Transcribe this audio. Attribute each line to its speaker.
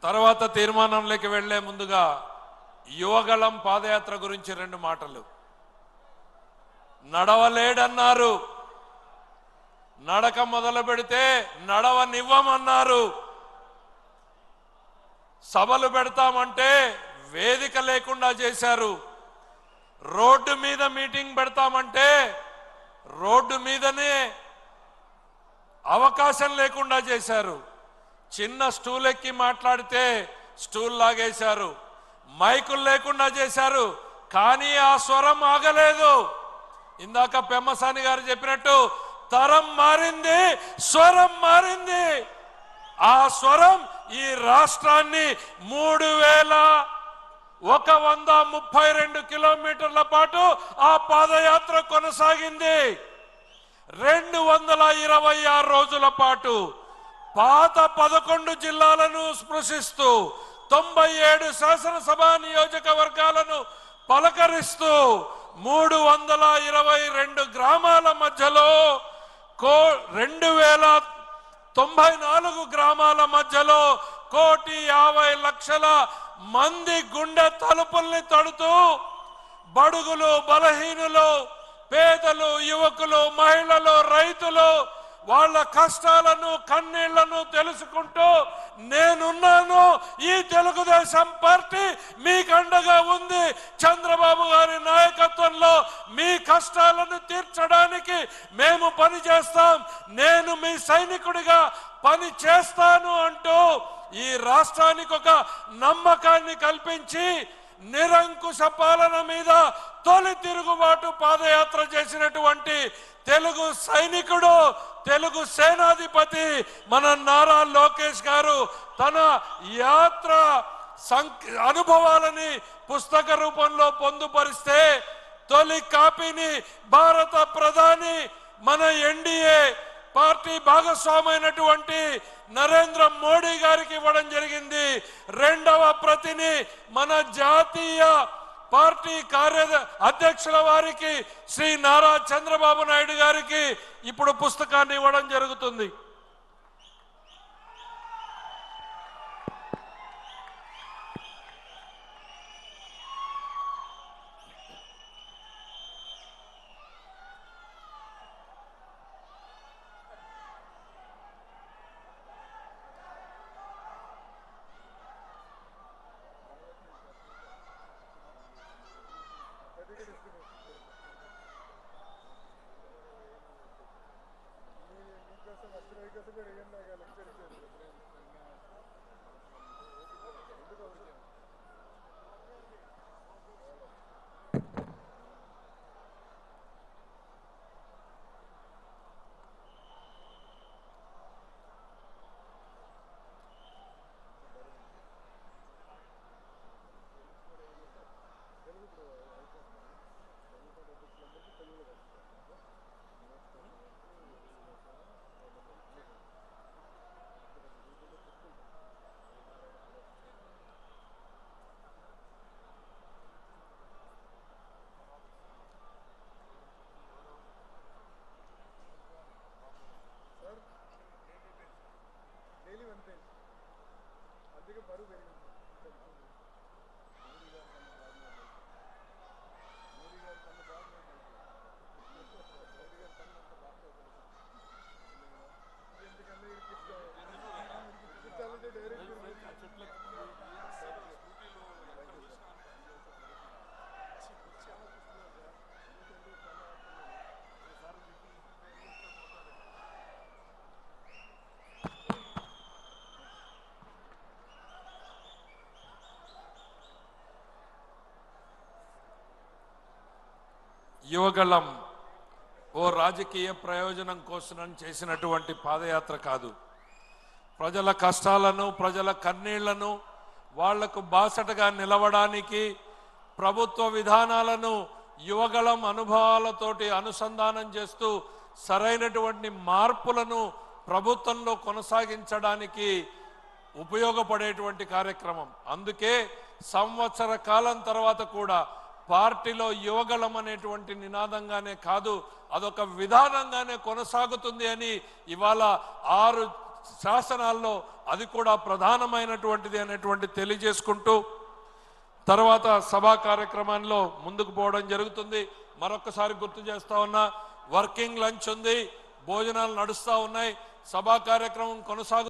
Speaker 1: తర్వాత తీర్మానంలోకి వెళ్లే ముందుగా యువగళం పాదయాత్ర గురించి 2 మాటలు. నడవలేడన్నారు, నడక మొదలు పెడితే నడవనివ్వమన్నారు. సభలు పెడతామంటే వేదిక లేకుండా చేశారు. రోడ్డు మీద మీటింగ్ పెడతామంటే రోడ్డు మీదనే అవకాశం లేకుండా చేశారు. చిన్న స్టూల్ ఎక్కి మాట్లాడితే స్టూల్ లాగేశారు. మైకులు లేకుండా చేశారు. కానీ ఆ స్వరం ఆగలేదు. ఇందాక పెమ్మసాని గారు చెప్పినట్టు తరం మారింది, స్వరం మారింది. ఆ స్వరం ఈ రాష్ట్రాన్ని 3132 కిలోమీటర్ల పాటు ఆ పాదయాత్ర కొనసాగింది. 226 రోజుల పాటు పాత 11 జిల్లాలను స్పృశిస్తూ 97 శాసనసభ నియోజకవర్గాలను పలకరిస్తూ 322 గ్రామాల మధ్యలో 2094 గ్రామాల మధ్యలో 1,50,00,000 మంది గుండె తలుపుల్ని తడుతూ బడుగులు, బలహీనులు, పేదలు, యువకులు, మహిళలు, రైతులు వాళ్ళ కష్టాలను, కన్నీళ్లను తెలుసుకుంటూ నేనున్నాను, ఈ తెలుగుదేశం పార్టీ మీకు అండగా ఉంది, చంద్రబాబు గారి నాయకత్వంలో మీ కష్టాలను తీర్చడానికి మేము పని చేస్తాం, నేను మీ సైనికుడిగా పని చేస్తాను అంటూ ఈ రాష్ట్రానికి ఒక నమ్మకాన్ని కల్పించి నిరంకుశ పాలన మీద తొలి తిరుగుబాటు పాదయాత్ర చేసినటువంటి తెలుగు సైనికుడు, తెలుగు సేనాధిపతి మన నారా లోకేష్ గారు తన యాత్ర అనుభవాలని పుస్తక రూపంలో పొందుపరిస్తే తొలి కాపీని భారత ప్రధాని మన ఎన్డీఏ పార్టీ భాగస్వామైనటువంటి నరేంద్ర మోడీ గారికి ఇవ్వడం జరిగింది. 2వ ప్రతిని మన జాతీయ పార్టీ అధ్యక్షుల వారికి శ్రీ నారా చంద్రబాబు నాయుడు గారికి ఇప్పుడు పుస్తకాన్ని ఇవ్వడం జరుగుతుంది. యువగళం ఓ రాజకీయ ప్రయోజనం కోసం చేసినటువంటి పాదయాత్ర కాదు. ప్రజల కష్టాలను, ప్రజల కన్నీళ్లను వాళ్లకు బాసటగా నిలవడానికి ప్రభుత్వ విధానాలను యువగళం అనుభవాలతోటి అనుసంధానం చేస్తూ సరైనటువంటి మార్పులను ప్రభుత్వంలో కొనసాగించడానికి ఉపయోగపడేటువంటి కార్యక్రమం. అందుకే సంవత్సర కాలం తర్వాత కూడా పార్టీలో యువగళం అనేటువంటి నినాదంగానే కాదు, అదొక విధానంగానే కొనసాగుతుంది అని ఇవాళ 6 శాసనాల్లో అది కూడా ప్రధానమైనటువంటిది అనేటువంటి తెలియజేసుకుంటూ తర్వాత సభా కార్యక్రమంలో ముందుకు పోవడం జరుగుతుంది. మరొకసారి గుర్తు చేస్తా ఉన్నా, వర్కింగ్ లంచ్ ఉంది, భోజనాలు నడుస్తా ఉన్నాయి, సభా కార్యక్రమం కొనసాగు